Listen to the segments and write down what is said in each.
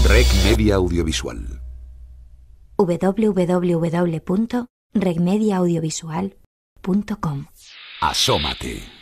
Rec Media Audiovisual. www.recmediaaudiovisual.com. Asómate.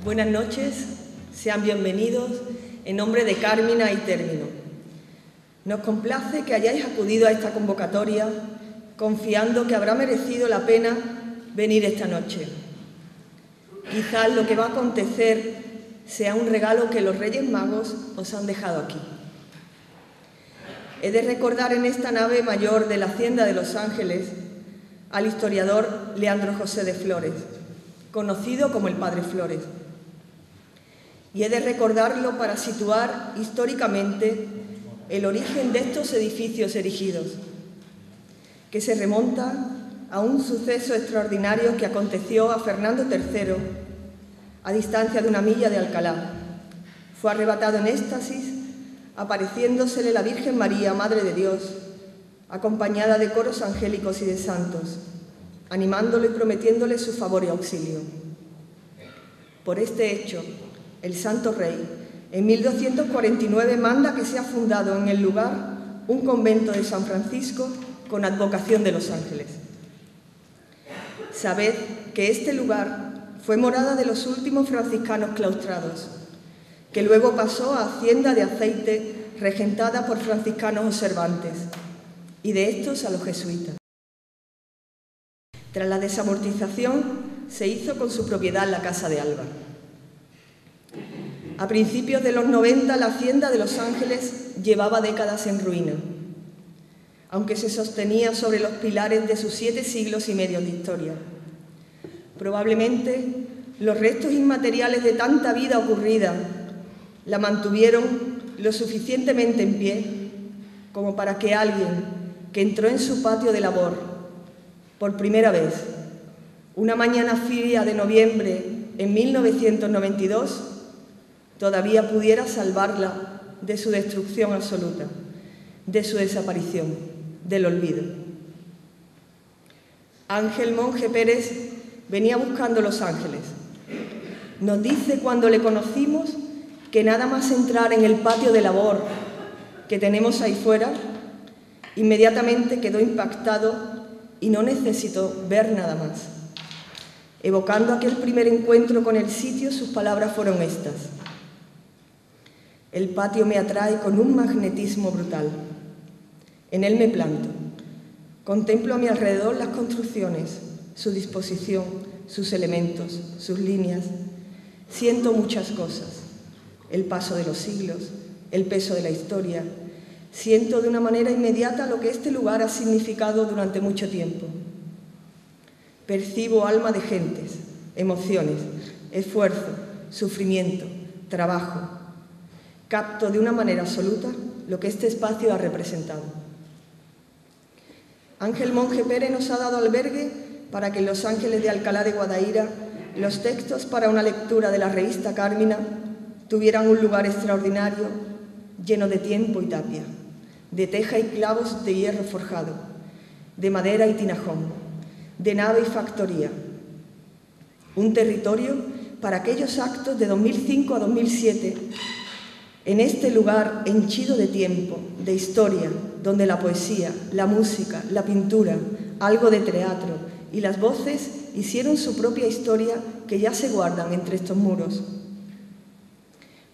Buenas noches, sean bienvenidos en nombre de Carmina y Término. Nos complace que hayáis acudido a esta convocatoria confiando que habrá merecido la pena venir esta noche. Quizás lo que va a acontecer sea un regalo que los Reyes Magos os han dejado aquí. He de recordar en esta nave mayor de la Hacienda de Los Ángeles al historiador Leandro José de Flores, conocido como el Padre Flores. Y he de recordarlo para situar históricamente el origen de estos edificios erigidos, que se remonta a un suceso extraordinario que aconteció a Fernando III a distancia de 1 milla de Alcalá. Fue arrebatado en éxtasis, apareciéndosele la Virgen María, Madre de Dios, acompañada de coros angélicos y de santos, animándolo y prometiéndole su favor y auxilio. Por este hecho, el Santo Rey, en 1249, manda que sea fundado en el lugar un convento de San Francisco con advocación de los ángeles. Sabed que este lugar fue morada de los últimos franciscanos claustrados, que luego pasó a Hacienda de Aceite, regentada por franciscanos observantes, y de estos a los jesuitas. Tras la desamortización, se hizo con su propiedad la Casa de Alba. A principios de los 90, la Hacienda de Los Ángeles llevaba décadas en ruina, aunque se sostenía sobre los pilares de sus 7 siglos y medio de historia. Probablemente los restos inmateriales de tanta vida ocurrida la mantuvieron lo suficientemente en pie como para que alguien, que entró en su patio de labor por primera vez, una mañana fría de noviembre en 1992, todavía pudiera salvarla de su destrucción absoluta, de su desaparición, del olvido. Ángel Monje Pérez venía buscando Los Ángeles. Nos dice cuando le conocimos que nada más entrar en el patio de labor que tenemos ahí fuera, inmediatamente quedó impactado y no necesitó ver nada más. Evocando aquel primer encuentro con el sitio, sus palabras fueron estas: el patio me atrae con un magnetismo brutal. En él me planto. Contemplo a mi alrededor las construcciones, su disposición, sus elementos, sus líneas. Siento muchas cosas. El paso de los siglos, el peso de la historia. Siento de una manera inmediata lo que este lugar ha significado durante mucho tiempo. Percibo alma de gentes, emociones, esfuerzo, sufrimiento, trabajo. Capto de una manera absoluta lo que este espacio ha representado. Ángel Monje Pérez nos ha dado albergue para que en Los Ángeles de Alcalá de Guadaira los textos para una lectura de la revista Cármina tuvieran un lugar extraordinario, lleno de tiempo y tapia, de teja y clavos de hierro forjado, de madera y tinajón, de nave y factoría. Un territorio para aquellos actos de 2005 a 2007, en este lugar henchido de tiempo, de historia, donde la poesía, la música, la pintura, algo de teatro y las voces hicieron su propia historia que ya se guardan entre estos muros.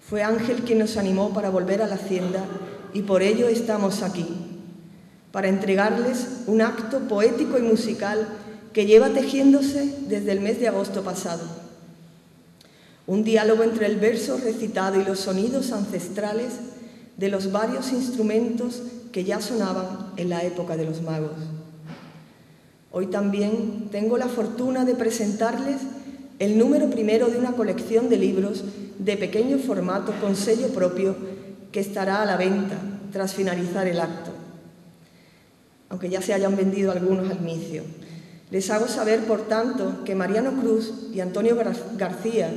Fue Ángel quien nos animó para volver a la hacienda y por ello estamos aquí, para entregarles un acto poético y musical que lleva tejiéndose desde el mes de agosto pasado. Un diálogo entre el verso recitado y los sonidos ancestrales de los varios instrumentos que ya sonaban en la época de los magos. Hoy también tengo la fortuna de presentarles el número primero de una colección de libros de pequeño formato con sello propio que estará a la venta tras finalizar el acto, aunque ya se hayan vendido algunos al inicio. Les hago saber, por tanto, que Mariano Cruz y Antonio García,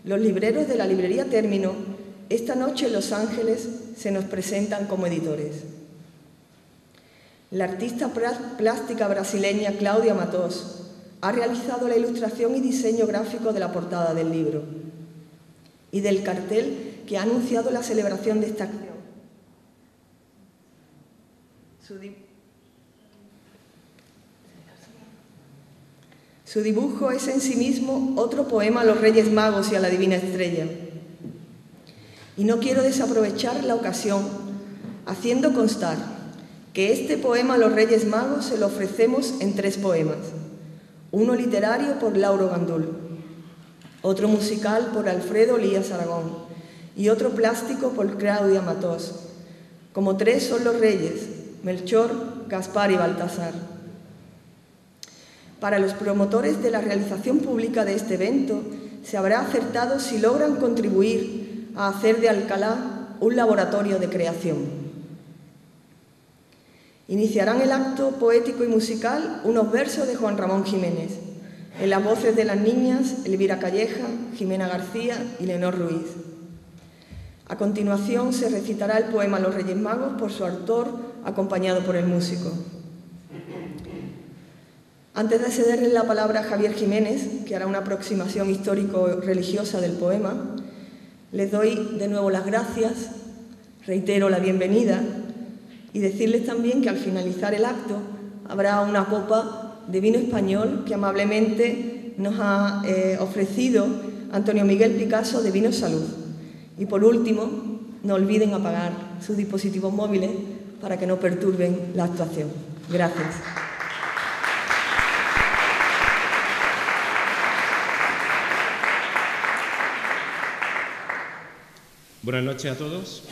los libreros de la librería Término, esta noche en Los Ángeles se nos presentan como editores. La artista plástica brasileña Cláudia Matos ha realizado la ilustración y diseño gráfico de la portada del libro y del cartel que ha anunciado la celebración de esta acción. Su dibujo es en sí mismo otro poema a los Reyes Magos y a la Divina Estrella. Y no quiero desaprovechar la ocasión haciendo constar que este poema a los Reyes Magos se lo ofrecemos en 3 poemas. Uno literario por Lauro Gandul, otro musical por Alfredo Lías Aragón y otro plástico por Cláudia Matos. Como 3 son los Reyes, Melchor, Gaspar y Baltasar. Para los promotores de la realización pública de este evento, se habrá acertado si logran contribuir a hacer de Alcalá un laboratorio de creación. Iniciarán el acto poético y musical unos versos de Juan Ramón Jiménez, en las voces de las niñas Elvira Calleja, Jimena García y Leonor Ruiz. A continuación se recitará el poema Los Reyes Magos por su autor, acompañado por el músico. Antes de cederle la palabra a Javier Jiménez, que hará una aproximación histórico-religiosa del poema, les doy de nuevo las gracias, reitero la bienvenida y decirles también que al finalizar el acto habrá una copa de vino español que amablemente nos ha ofrecido Antonio Miguel Picasso de Vino Salud. Y por último, no olviden apagar sus dispositivos móviles para que no perturben la actuación. Gracias. Buenas noches a todos.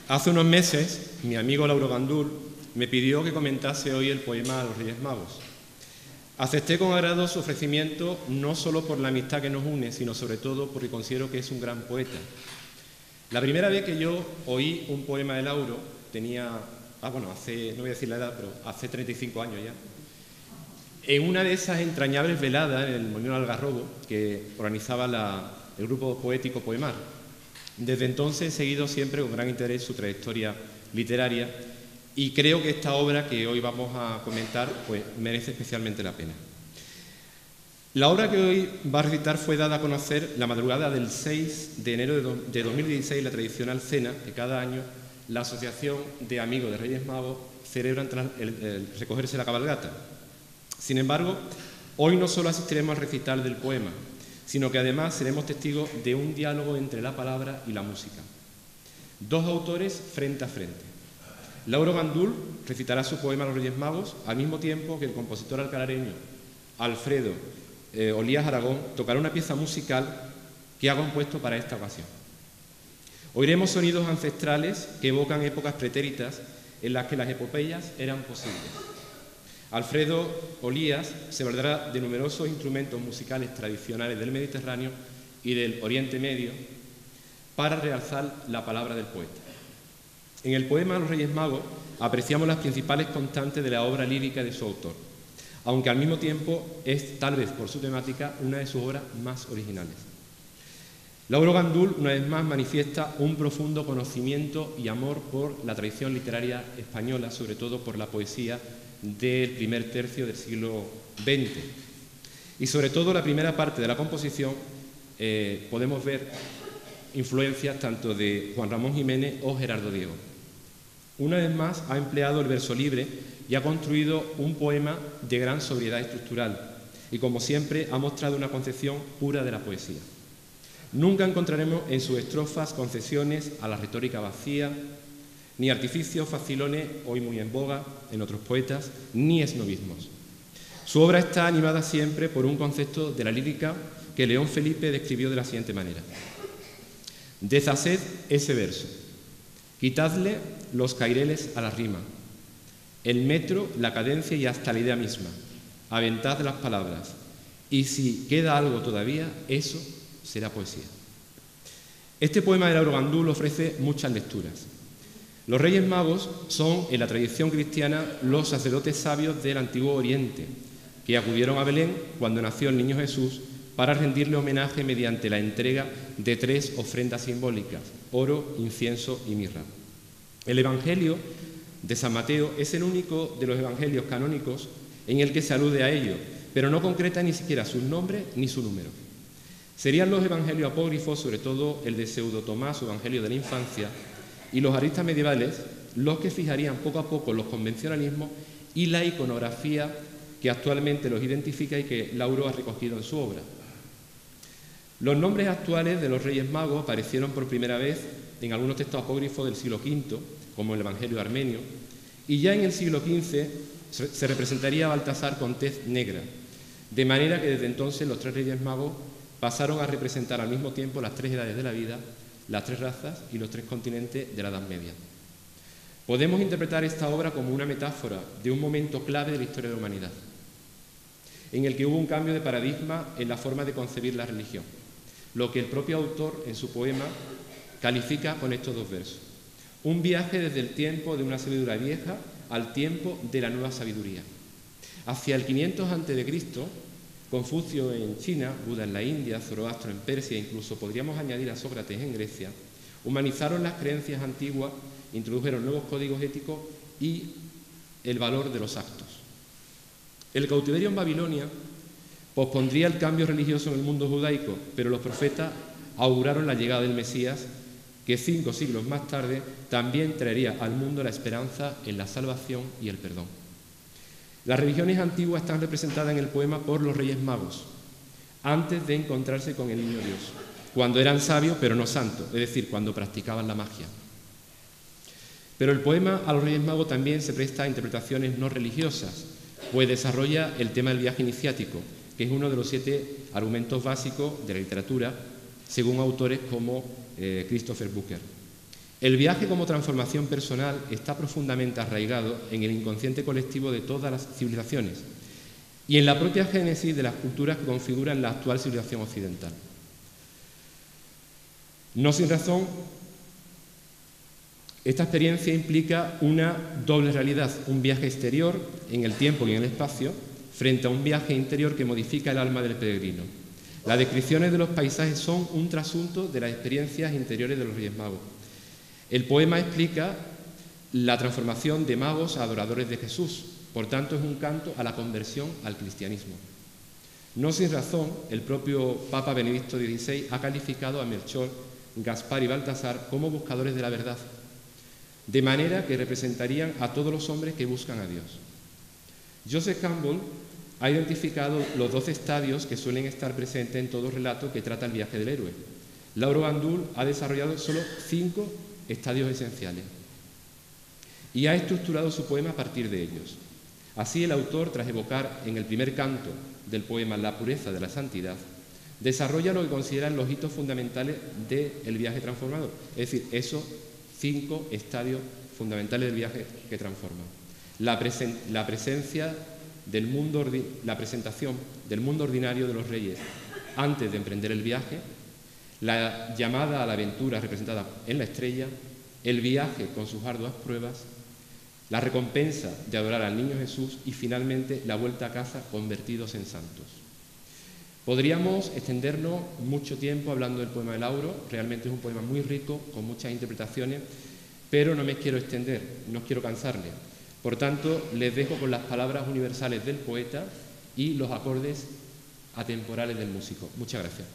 Hace unos meses, mi amigo Lauro Gandul me pidió que comentase hoy el poema a los Reyes Magos. Acepté con agrado su ofrecimiento, no solo por la amistad que nos une, sino sobre todo porque considero que es un gran poeta. La primera vez que yo oí un poema de Lauro, tenía no voy a decir la edad, pero hace 35 años ya, en una de esas entrañables veladas en el Molino del Algarrobo que organizaba el grupo poético Poemar. Desde entonces he seguido siempre con gran interés su trayectoria literaria y creo que esta obra que hoy vamos a comentar pues, merece especialmente la pena. La obra que hoy va a recitar fue dada a conocer la madrugada del 6 de enero de 2016, la tradicional cena que cada año la Asociación de Amigos de Reyes Magos celebra tras el recogerse la cabalgata. Sin embargo, hoy no solo asistiremos al recital del poema, sino que además seremos testigos de un diálogo entre la palabra y la música. Dos autores frente a frente. Lauro Gandul recitará su poema Los Reyes Magos, al mismo tiempo que el compositor alcalareño Alfredo Olías Aragón tocará una pieza musical que ha compuesto para esta ocasión. Oiremos sonidos ancestrales que evocan épocas pretéritas en las que las epopeyas eran posibles. Alfredo Olías se valdrá de numerosos instrumentos musicales tradicionales del Mediterráneo y del Oriente Medio para realzar la palabra del poeta. En el poema Los Reyes Magos apreciamos las principales constantes de la obra lírica de su autor, aunque al mismo tiempo es, tal vez por su temática, una de sus obras más originales. Lauro Gandul, una vez más, manifiesta un profundo conocimiento y amor por la tradición literaria española, sobre todo por la poesía del primer tercio del siglo XX. Y sobre todo la primera parte de la composición podemos ver influencias tanto de Juan Ramón Jiménez o Gerardo Diego. Una vez más ha empleado el verso libre y ha construido un poema de gran sobriedad estructural y, como siempre, ha mostrado una concepción pura de la poesía. Nunca encontraremos en sus estrofas concesiones a la retórica vacía, ni artificios facilones, hoy muy en boga en otros poetas, ni esnovismos. Su obra está animada siempre por un concepto de la lírica que León Felipe describió de la siguiente manera: deshaced ese verso, quitadle los caireles a la rima, el metro, la cadencia y hasta la idea misma, aventad las palabras, y si queda algo todavía, eso será poesía. Este poema de Lauro Gandul ofrece muchas lecturas. Los Reyes Magos son, en la tradición cristiana, los sacerdotes sabios del Antiguo Oriente, que acudieron a Belén cuando nació el niño Jesús para rendirle homenaje mediante la entrega de 3 ofrendas simbólicas: oro, incienso y mirra. El Evangelio de San Mateo es el único de los evangelios canónicos en el que se alude a ello, pero no concreta ni siquiera sus nombres ni su número. Serían los evangelios apócrifos, sobre todo el de Pseudo Tomás, Evangelio de la Infancia, y los aristas medievales, los que fijarían poco a poco los convencionalismos y la iconografía que actualmente los identifica y que Lauro ha recogido en su obra. Los nombres actuales de los Reyes Magos aparecieron por primera vez en algunos textos apócrifos del siglo V, como el Evangelio armenio, y ya en el siglo XV se representaría a Baltasar con tez negra, de manera que desde entonces los 3 Reyes Magos pasaron a representar al mismo tiempo las 3 edades de la vida, las 3 razas y los 3 continentes de la Edad Media. Podemos interpretar esta obra como una metáfora de un momento clave de la historia de la humanidad, en el que hubo un cambio de paradigma en la forma de concebir la religión, lo que el propio autor en su poema califica con estos 2 versos: un viaje desde el tiempo de una sabiduría vieja al tiempo de la nueva sabiduría. Hacia el 500 a.C., Confucio en China, Buda en la India, Zoroastro en Persia e incluso podríamos añadir a Sócrates en Grecia, humanizaron las creencias antiguas, introdujeron nuevos códigos éticos y el valor de los actos. El cautiverio en Babilonia pospondría el cambio religioso en el mundo judaico, pero los profetas auguraron la llegada del Mesías, que 5 siglos más tarde también traería al mundo la esperanza en la salvación y el perdón. Las religiones antiguas están representadas en el poema por los Reyes Magos, antes de encontrarse con el Niño Dios, cuando eran sabios pero no santos, es decir, cuando practicaban la magia. Pero el poema a los Reyes Magos también se presta a interpretaciones no religiosas, pues desarrolla el tema del viaje iniciático, que es uno de los 7 argumentos básicos de la literatura, según autores como Christopher Booker. El viaje como transformación personal está profundamente arraigado en el inconsciente colectivo de todas las civilizaciones y en la propia génesis de las culturas que configuran la actual civilización occidental. No sin razón, Esta experiencia implica una doble realidad, un viaje exterior en el tiempo y en el espacio, frente a un viaje interior que modifica el alma del peregrino. Las descripciones de los paisajes son un trasunto de las experiencias interiores de los Reyes Magos. El poema explica la transformación de magos a adoradores de Jesús, por tanto es un canto a la conversión al cristianismo. No sin razón, el propio Papa Benedicto XVI ha calificado a Melchor, Gaspar y Baltasar como buscadores de la verdad, de manera que representarían a todos los hombres que buscan a Dios. Joseph Campbell ha identificado los 12 estadios que suelen estar presentes en todo relato que trata el viaje del héroe. Lauro Gandul ha desarrollado solo 5 estadios esenciales y ha estructurado su poema a partir de ellos. Así, el autor, tras evocar en el primer canto del poema la pureza de la santidad, desarrolla lo que consideran los hitos fundamentales del viaje transformador, es decir, esos 5 estadios fundamentales del viaje que transforma. La presentación del mundo ordinario de los reyes antes de emprender el viaje, la llamada a la aventura representada en la estrella, el viaje con sus arduas pruebas, la recompensa de adorar al niño Jesús y finalmente la vuelta a casa convertidos en santos. Podríamos extendernos mucho tiempo hablando del poema de Lauro, realmente es un poema muy rico, con muchas interpretaciones, pero no me quiero extender, no quiero cansarle. Por tanto, les dejo con las palabras universales del poeta y los acordes atemporales del músico. Muchas gracias.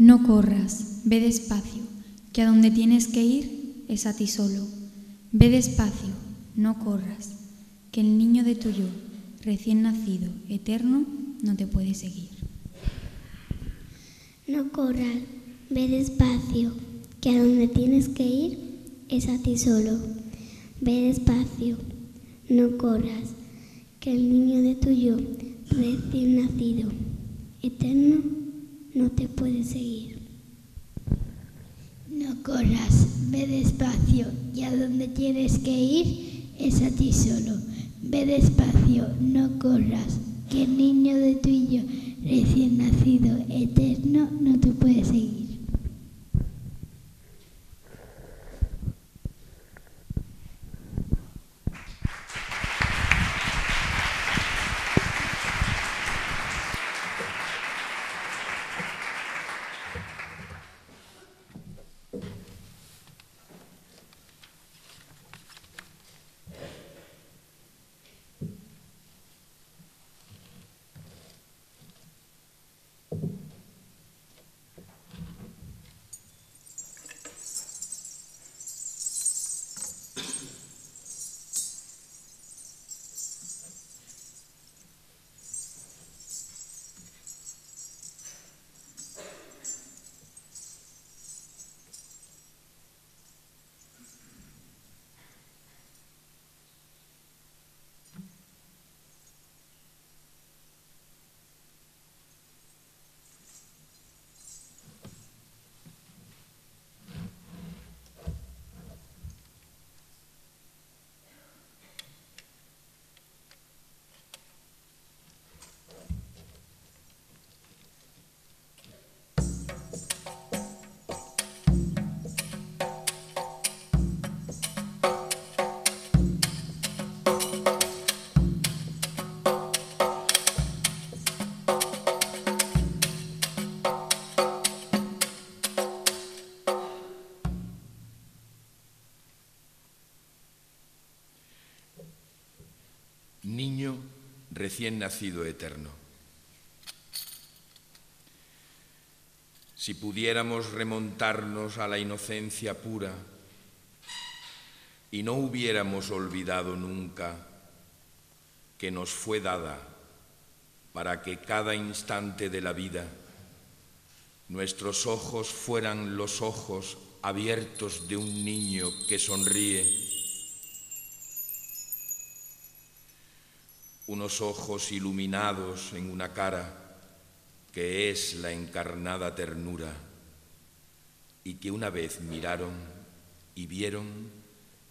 No corras, ve despacio, que a donde tienes que ir es a ti solo. Ve despacio, no corras, que el niño de tu yo, recién nacido, eterno, no te puede seguir. No corras, ve despacio, que a donde tienes que ir es a ti solo. Ve despacio, no corras, que el niño de tu yo, recién nacido, eterno, no te puede seguir. No corras, ve despacio, y a donde tienes que ir es a ti solo. Ve despacio, no corras, que el niño de tu yo, recién nacido, eterno, no te puede seguir. Niño recién nacido eterno. Si pudiéramos remontarnos a la inocencia pura y no hubiéramos olvidado nunca que nos fue dada para que cada instante de la vida nuestros ojos fueran los ojos abiertos de un niño que sonríe, unos ojos iluminados en una cara que es la encarnada ternura y que una vez miraron y vieron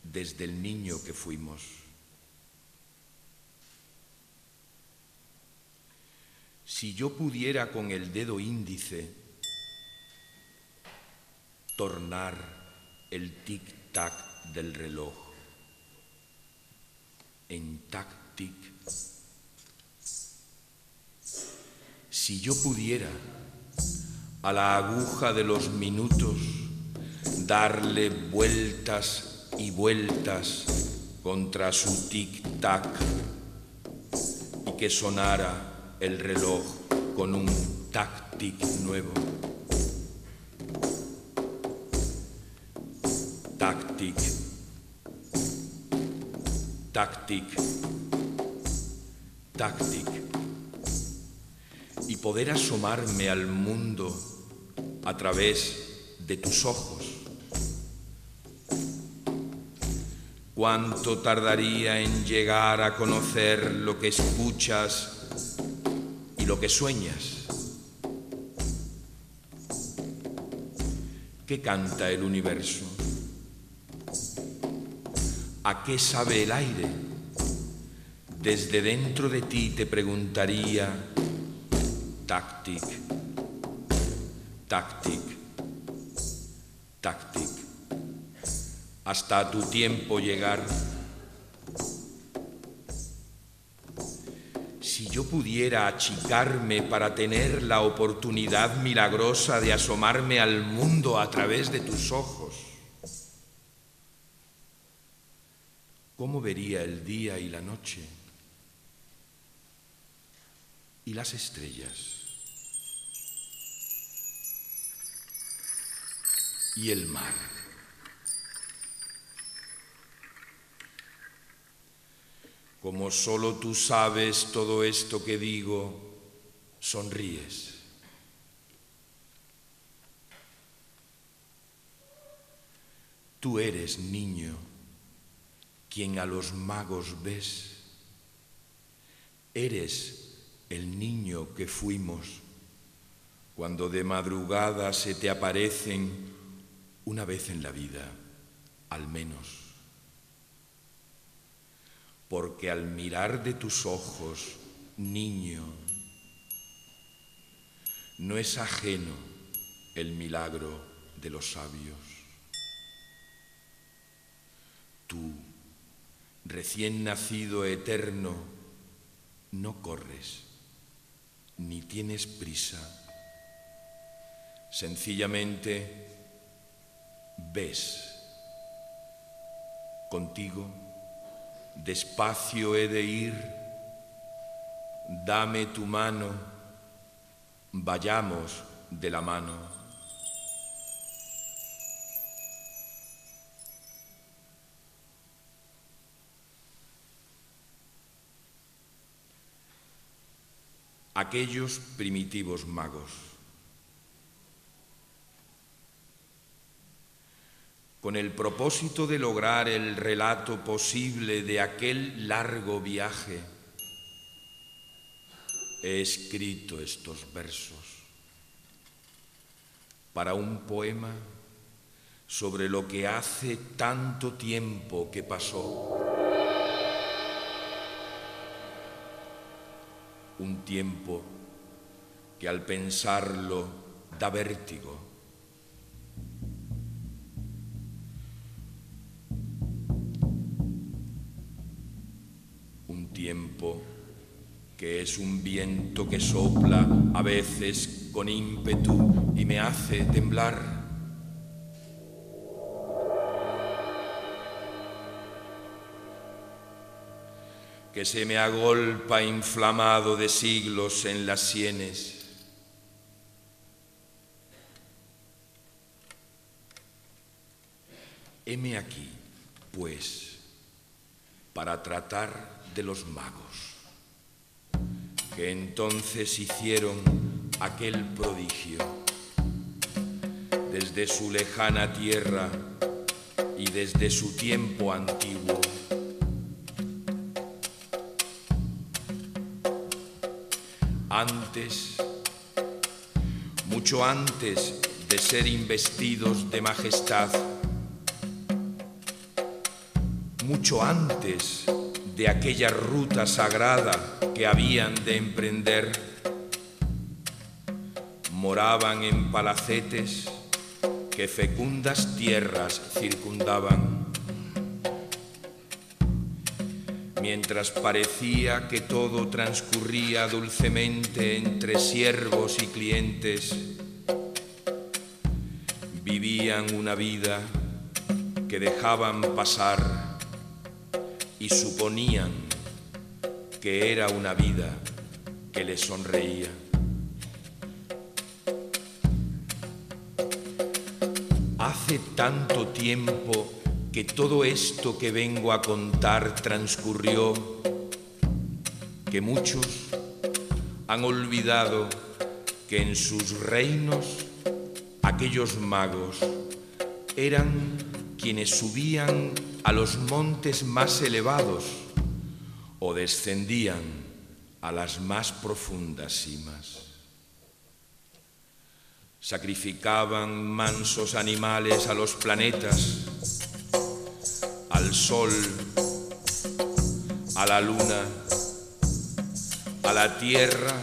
desde el niño que fuimos. Si yo pudiera con el dedo índice tornar el tic-tac del reloj en tac-tic, si yo pudiera a la aguja de los minutos darle vueltas y vueltas contra su tic-tac y que sonara el reloj con un tac-tic nuevo. Tac-tic, tac-tic, tac-tic. Y poder asomarme al mundo a través de tus ojos. ¿Cuánto tardaría en llegar a conocer lo que escuchas y lo que sueñas? ¿Qué canta el universo? ¿A qué sabe el aire? Desde dentro de ti te preguntaría, tac-tic, tac-tic, tac-tic, hasta tu tiempo llegar. Si yo pudiera achicarme para tener la oportunidad milagrosa de asomarme al mundo a través de tus ojos, ¿cómo vería el día y la noche? Y las estrellas. Y el mar. Como solo tú sabes todo esto que digo, sonríes. Tú eres, niño, quien a los magos ves. Eres el niño que fuimos cuando de madrugada se te aparecen una vez en la vida, al menos. Porque al mirar de tus ojos, niño, no es ajeno el milagro de los sabios. Tú, recién nacido eterno, no corres, ni tienes prisa. Sencillamente ves. Contigo, despacio he de ir, dame tu mano, vayamos de la mano. Aquellos primitivos magos, con el propósito de lograr el relato posible de aquel largo viaje, he escrito estos versos para un poema sobre lo que hace tanto tiempo que pasó. Un tiempo que al pensarlo da vértigo. Un tiempo que es un viento que sopla a veces con ímpetu y me hace temblar. Que se me agolpa inflamado de siglos en las sienes. Heme aquí, pues, para tratar de los magos, que entonces hicieron aquel prodigio, desde su lejana tierra y desde su tiempo antiguo. Antes, mucho antes de ser investidos de majestad, mucho antes de aquella ruta sagrada que habían de emprender, moraban en palacetes que fecundas tierras circundaban. Mientras parecía que todo transcurría dulcemente entre siervos y clientes, vivían una vida que dejaban pasar y suponían que era una vida que les sonreía. Hace tanto tiempo que todo esto que vengo a contar transcurrió, que muchos han olvidado que en sus reinos aquellos magos eran quienes subían a los montes más elevados o descendían a las más profundas cimas. Sacrificaban mansos animales a los planetas, al sol, a la luna, a la tierra,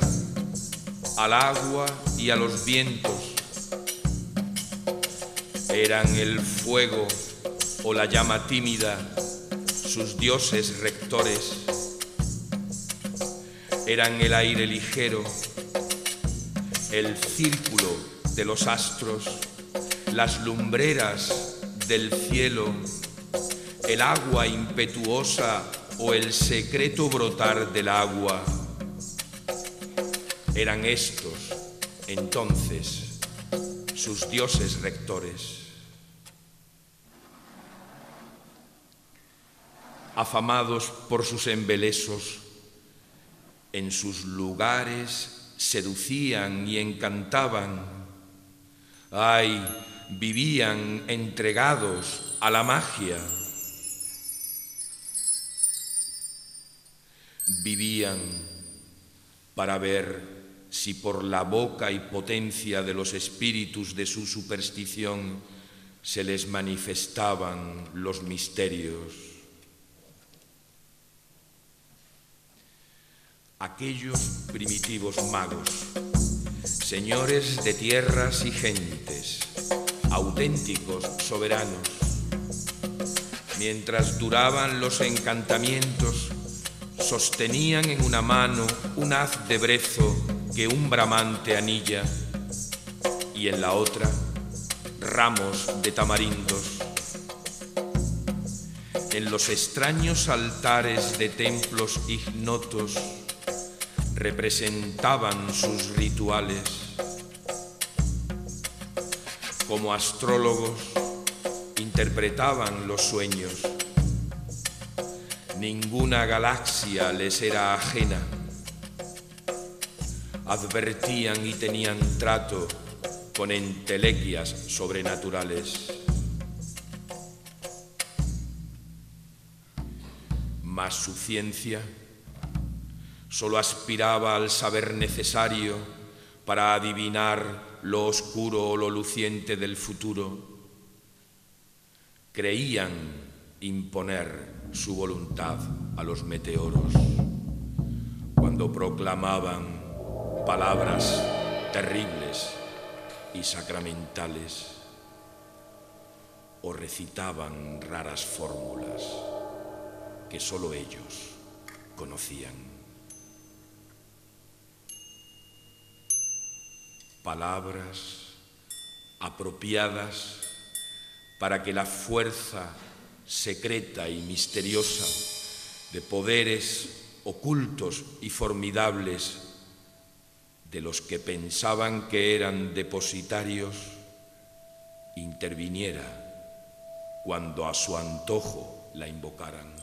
al agua y a los vientos. Eran el fuego o la llama tímida sus dioses rectores. Eran el aire ligero, el círculo de los astros, las lumbreras del cielo, el agua impetuosa o el secreto brotar del agua. Eran estos, entonces, sus dioses rectores. Afamados por sus embelesos, en sus lugares seducían y encantaban. Ay, vivían entregados a la magia. Vivían para ver si por la boca y potencia de los espíritus de su superstición se les manifestaban los misterios. Aquellos primitivos magos, señores de tierras y gentes, auténticos soberanos, mientras duraban los encantamientos, sostenían en una mano un haz de brezo que un bramante anilla y en la otra ramos de tamarindos. En los extraños altares de templos ignotos representaban sus rituales. Como astrólogos interpretaban los sueños. Ninguna galaxia les era ajena. Advertían y tenían trato con entelequias sobrenaturales. Mas su ciencia solo aspiraba al saber necesario para adivinar lo oscuro o lo luciente del futuro. Creían imponer su voluntad a los meteoros cuando proclamaban palabras terribles y sacramentales o recitaban raras fórmulas que solo ellos conocían. Palabras apropiadas para que la fuerza secreta y misteriosa de poderes ocultos y formidables de los que pensaban que eran depositarios interviniera cuando a su antojo la invocaran.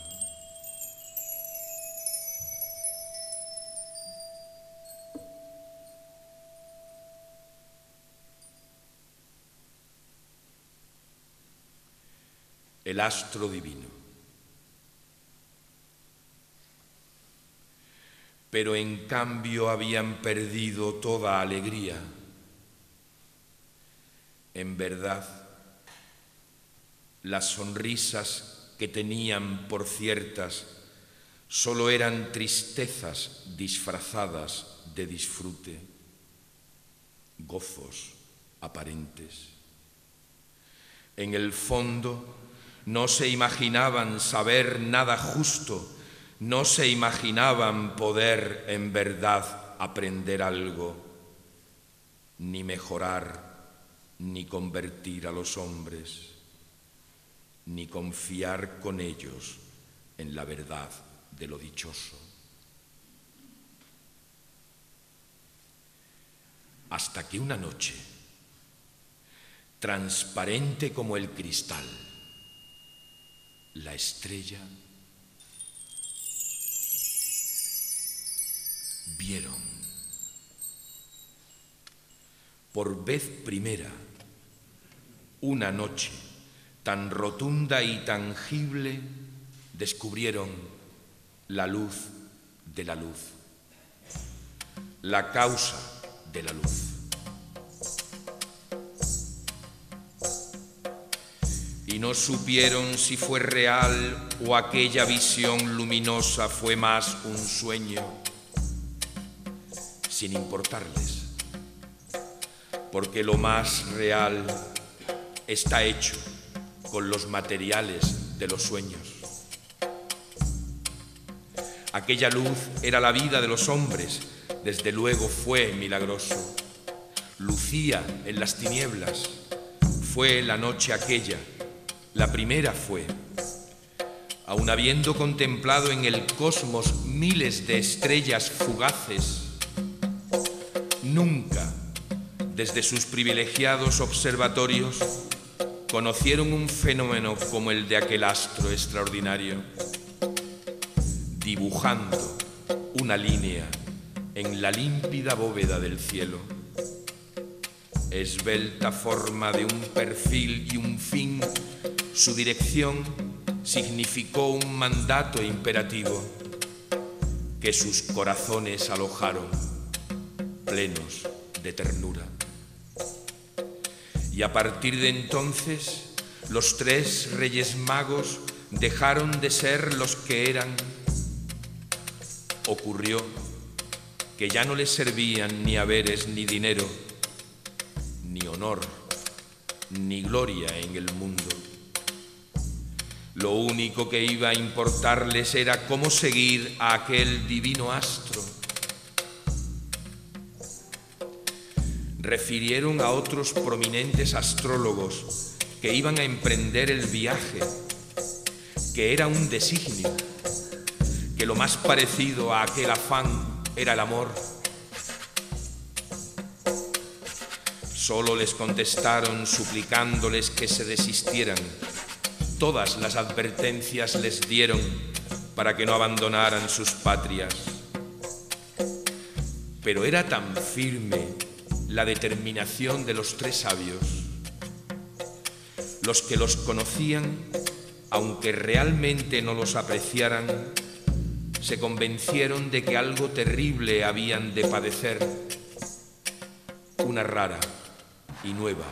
El astro divino. pero en cambio habían perdido toda alegría. En verdad, las sonrisas que tenían por ciertas solo eran tristezas disfrazadas de disfrute, gozos aparentes. En el fondo no se imaginaban saber nada justo, no se imaginaban poder en verdad aprender algo, ni mejorar, ni convertir a los hombres, ni confiar con ellos en la verdad de lo dichoso. Hasta que una noche, transparente como el cristal, la estrella vieron por vez primera una noche tan rotunda y tangible, descubrieron la luz de la luz, la causa de la luz. Y no supieron si fue real o aquella visión luminosa fue más un sueño, sin importarles, porque lo más real está hecho con los materiales de los sueños. Aquella luz era la vida de los hombres, desde luego fue milagroso. Lucía en las tinieblas, fue la noche aquella, la primera fue. Aun habiendo contemplado en el cosmos miles de estrellas fugaces, nunca, desde sus privilegiados observatorios, conocieron un fenómeno como el de aquel astro extraordinario, dibujando una línea en la límpida bóveda del cielo, esbelta forma de un perfil y un fin. Su dirección significó un mandato imperativo que sus corazones alojaron, plenos de ternura. Y a partir de entonces, los tres reyes magos dejaron de ser los que eran. Ocurrió que ya no les servían ni haberes ni dinero, ni honor, ni gloria en el mundo. Lo único que iba a importarles era cómo seguir a aquel divino astro. Refirieron a otros prominentes astrólogos que iban a emprender el viaje, que era un designio, que lo más parecido a aquel afán era el amor. Solo les contestaron suplicándoles que se desistieran. Todas las advertencias les dieron para que no abandonaran sus patrias. Pero era tan firme la determinación de los tres sabios. Los que los conocían, aunque realmente no los apreciaran, se convencieron de que algo terrible habían de padecer, una rara y nueva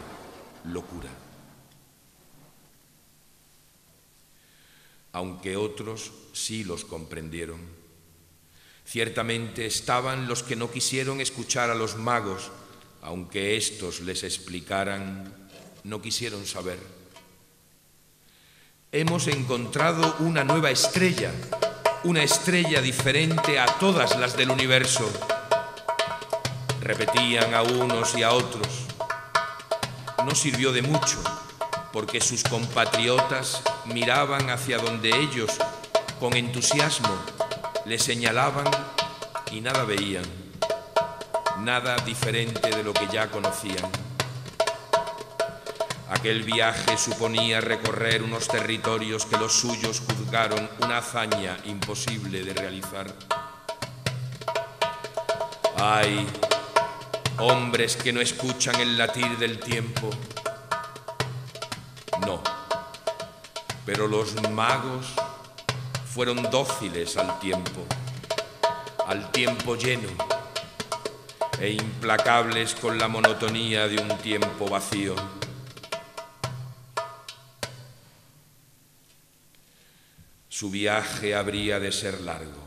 locura. Aunque otros sí los comprendieron. Ciertamente estaban los que no quisieron escuchar a los magos, aunque éstos les explicaran, no quisieron saber. Hemos encontrado una nueva estrella, una estrella diferente a todas las del universo. Repetían a unos y a otros. No sirvió de mucho, porque sus compatriotas miraban hacia donde ellos, con entusiasmo, les señalaban y nada veían, nada diferente de lo que ya conocían. Aquel viaje suponía recorrer unos territorios que los suyos juzgaron una hazaña imposible de realizar. ¡Ay! Hombres que no escuchan el latir del tiempo. No, pero los magos fueron dóciles al tiempo. al tiempo lleno e implacables con la monotonía de un tiempo vacío. Su viaje habría de ser largo,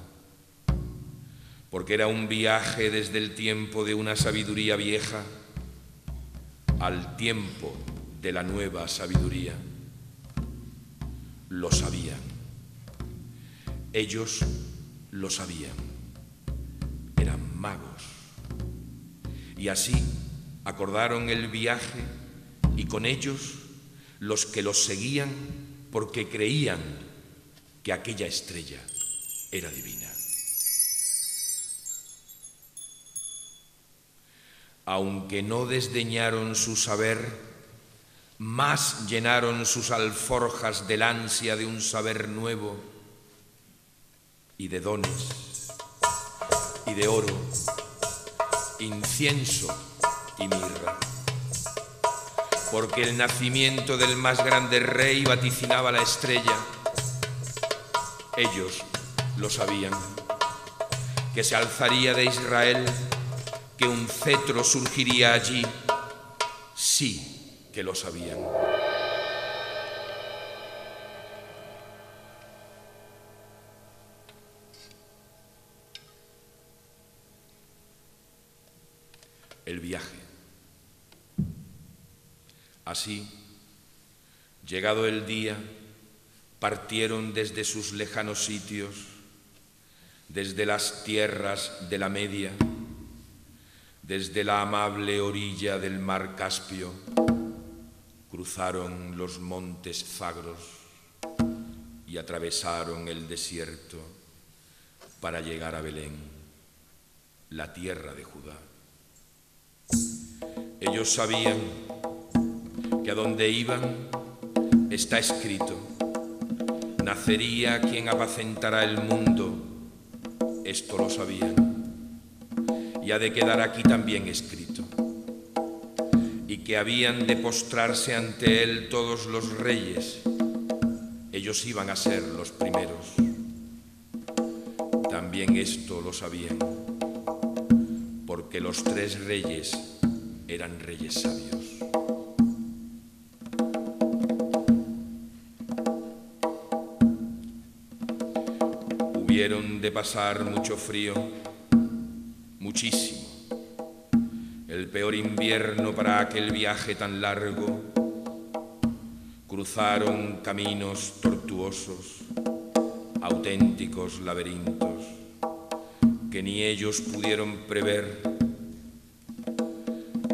porque era un viaje desde el tiempo de una sabiduría vieja al tiempo de la nueva sabiduría. Lo sabían. Ellos lo sabían. Eran magos. Y así acordaron el viaje y con ellos los que los seguían porque creían que aquella estrella era divina. Aunque no desdeñaron su saber, más llenaron sus alforjas del ansia de un saber nuevo y de dones y de oro, incienso y mirra, porque el nacimiento del más grande rey vaticinaba la estrella. Ellos lo sabían, que se alzaría de Israel, que un cetro surgiría allí. Sí que lo sabían. El viaje. Así, llegado el día, partieron desde sus lejanos sitios, desde las tierras de la Media, desde la amable orilla del mar Caspio, cruzaron los montes Zagros y atravesaron el desierto para llegar a Belén, la tierra de Judá. Ellos sabían que a donde iban está escrito: nacería quien apacentará el mundo. Esto lo sabían. Y ha de quedar aquí también escrito. Y que habían de postrarse ante él todos los reyes. Ellos iban a ser los primeros. También esto lo sabían, porque los 3 reyes eran reyes sabios. Hubieron de pasar mucho frío, muchísimo, el peor invierno para aquel viaje tan largo. Cruzaron caminos tortuosos, auténticos laberintos, que ni ellos pudieron prever.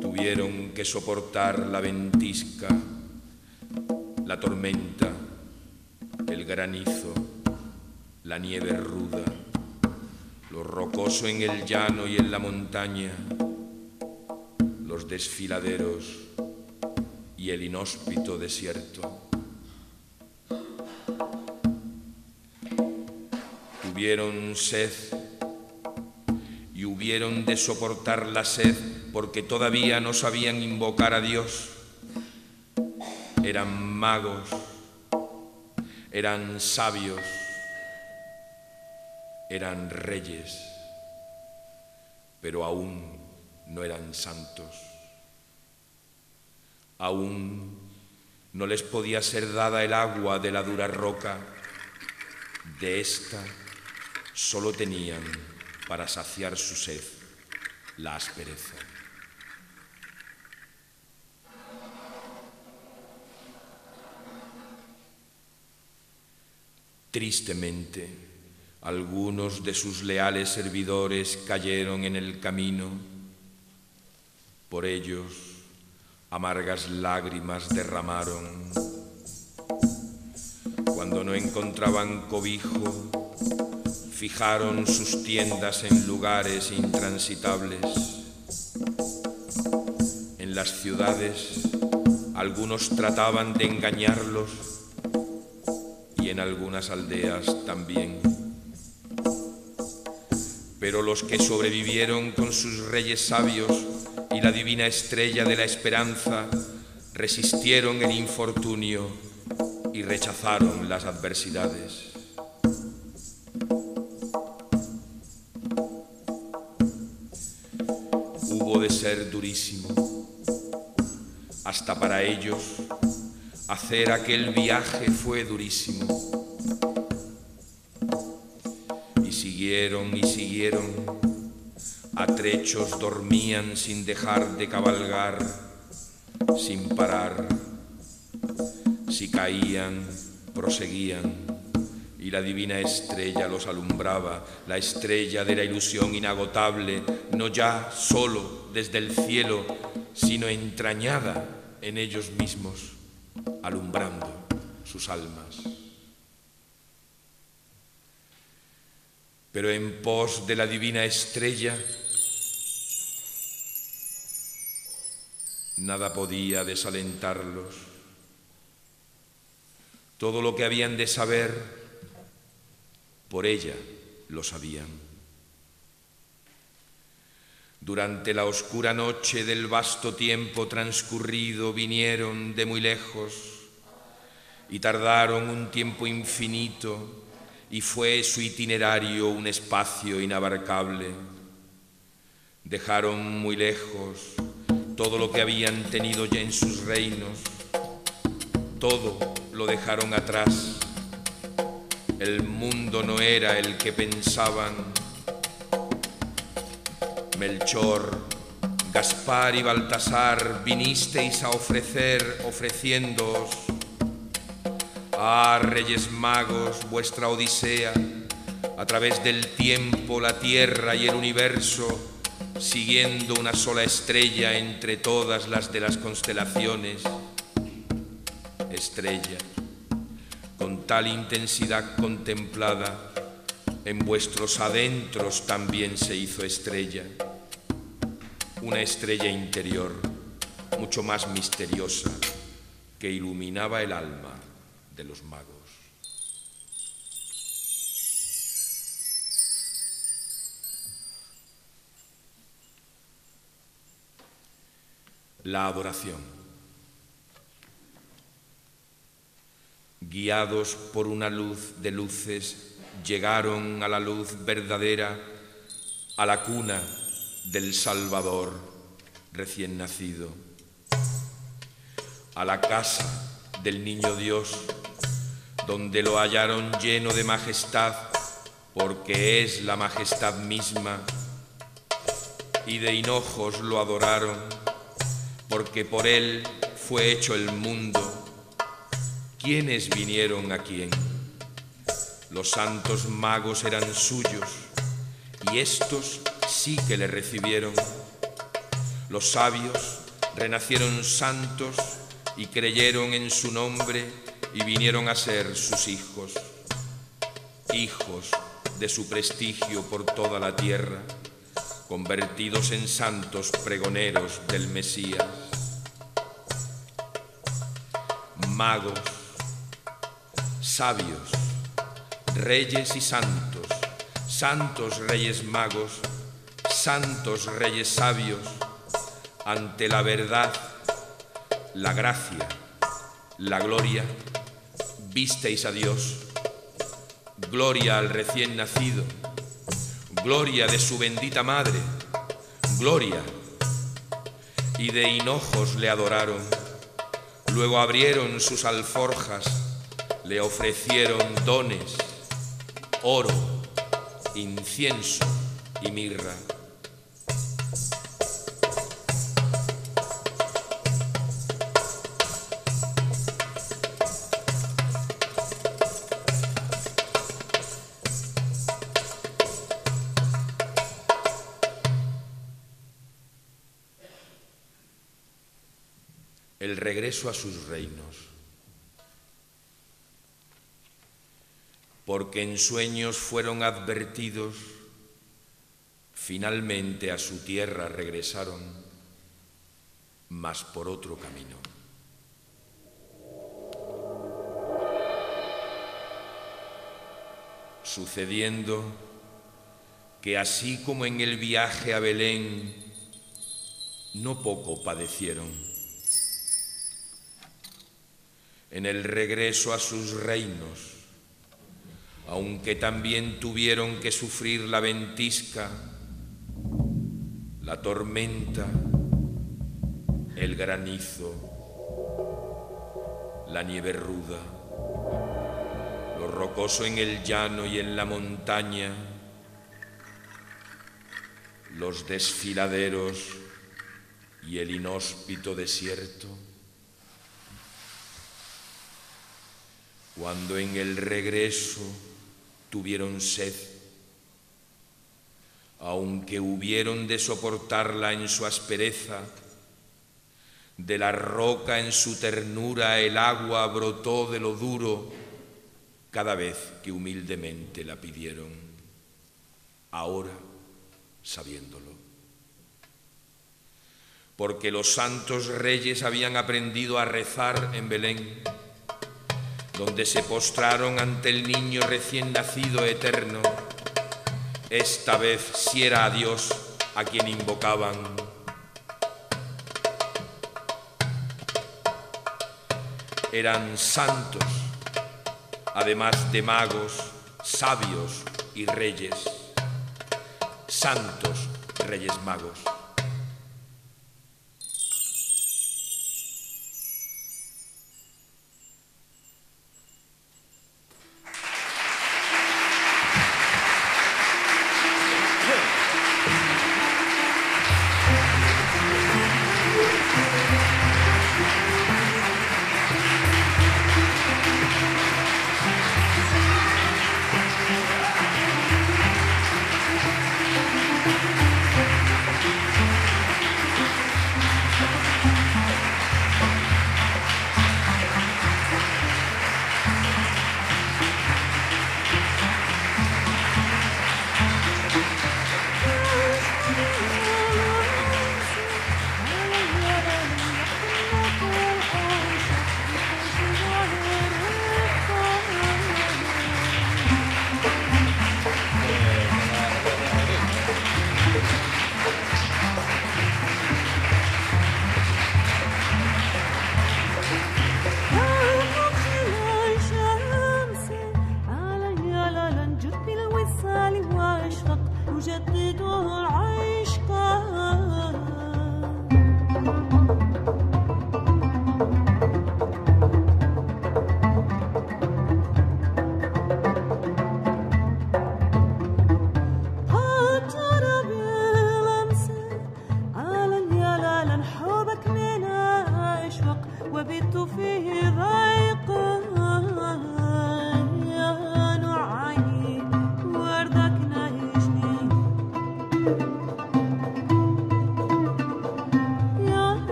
Tuvieron que soportar la ventisca, la tormenta, el granizo, la nieve ruda, lo rocoso en el llano y en la montaña, los desfiladeros y el inhóspito desierto. Tuvieron sed y hubieron de soportar la sed porque todavía no sabían invocar a Dios. Eran magos, eran sabios, eran reyes, pero aún no eran santos. Aún no les podía ser dada el agua de la dura roca. De esta solo tenían para saciar su sed la aspereza. Tristemente, algunos de sus leales servidores cayeron en el camino. Por ellos, amargas lágrimas derramaron. Cuando no encontraban cobijo, fijaron sus tiendas en lugares intransitables. En las ciudades, algunos trataban de engañarlos y en algunas aldeas también. Pero los que sobrevivieron con sus reyes sabios y la divina estrella de la esperanza resistieron el infortunio y rechazaron las adversidades. hubo de ser durísimo. Hasta para ellos, hacer aquel viaje fue durísimo. Y siguieron, a trechos dormían sin dejar de cabalgar, sin parar. Si caían, proseguían, y la divina estrella los alumbraba, la estrella de la ilusión inagotable, no ya solo desde el cielo, sino entrañada en ellos mismos, alumbrando sus almas. Pero en pos de la divina estrella, nada podía desalentarlos. Todo lo que habían de saber, por ella lo sabían. Durante la oscura noche del vasto tiempo transcurrido vinieron de muy lejos y tardaron un tiempo infinito, y fue su itinerario un espacio inabarcable. Dejaron muy lejos todo lo que habían tenido ya en sus reinos, todo lo dejaron atrás. El mundo no era el que pensaban. Melchor, Gaspar y Baltasar, vinisteis a ofrecer, ofreciéndoos. Ah, Reyes Magos, vuestra odisea, a través del tiempo, la tierra y el universo, siguiendo una sola estrella entre todas las de las constelaciones. Estrella, con tal intensidad contemplada, en vuestros adentros también se hizo estrella. Una estrella interior, mucho más misteriosa, que iluminaba el alma de los magos. La adoración. Guiados por una luz de luces, llegaron a la luz verdadera, a la cuna del Salvador recién nacido, a la casa del niño Dios, donde lo hallaron lleno de majestad, porque es la majestad misma, y de hinojos lo adoraron, porque por él fue hecho el mundo. ¿Quiénes vinieron a quién? Los santos magos eran suyos, y estos sí que le recibieron. Los sabios renacieron santos y creyeron en su nombre y vinieron a ser sus hijos, hijos de su prestigio por toda la tierra, convertidos en santos pregoneros del Mesías. Magos, sabios, reyes y santos, santos reyes magos, santos reyes sabios, ante la verdad, la gracia, la gloria, visteis a Dios. Gloria al recién nacido, gloria de su bendita madre, gloria. Y de hinojos le adoraron, luego abrieron sus alforjas, le ofrecieron dones, oro, incienso y mirra. El regreso a sus reinos, porque en sueños fueron advertidos, finalmente a su tierra regresaron, mas por otro camino. Sucediendo que así como en el viaje a Belén, no poco padecieron, en el regreso a sus reinos, aunque también tuvieron que sufrir la ventisca, la tormenta, el granizo, la nieve ruda, lo rocoso en el llano y en la montaña, los desfiladeros y el inhóspito desierto. Cuando en el regreso tuvieron sed, aunque hubieron de soportarla en su aspereza, de la roca en su ternura el agua brotó de lo duro cada vez que humildemente la pidieron. Ahora, sabiéndolo, porque los santos reyes habían aprendido a rezar en Belén, donde se postraron ante el niño recién nacido eterno. Esta vez sí era a Dios a quien invocaban. Eran santos, además de magos, sabios y reyes. Santos Reyes Magos.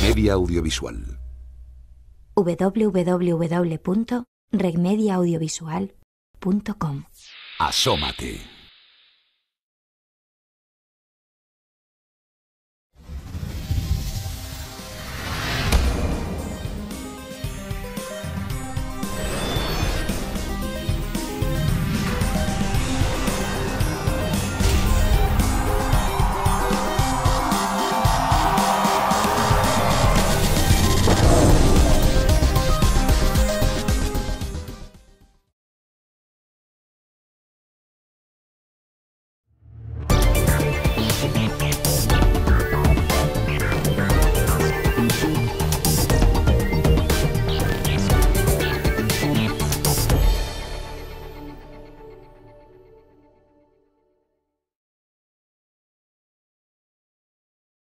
Media Audiovisual. www.regmediaaudiovisual.com. Asómate.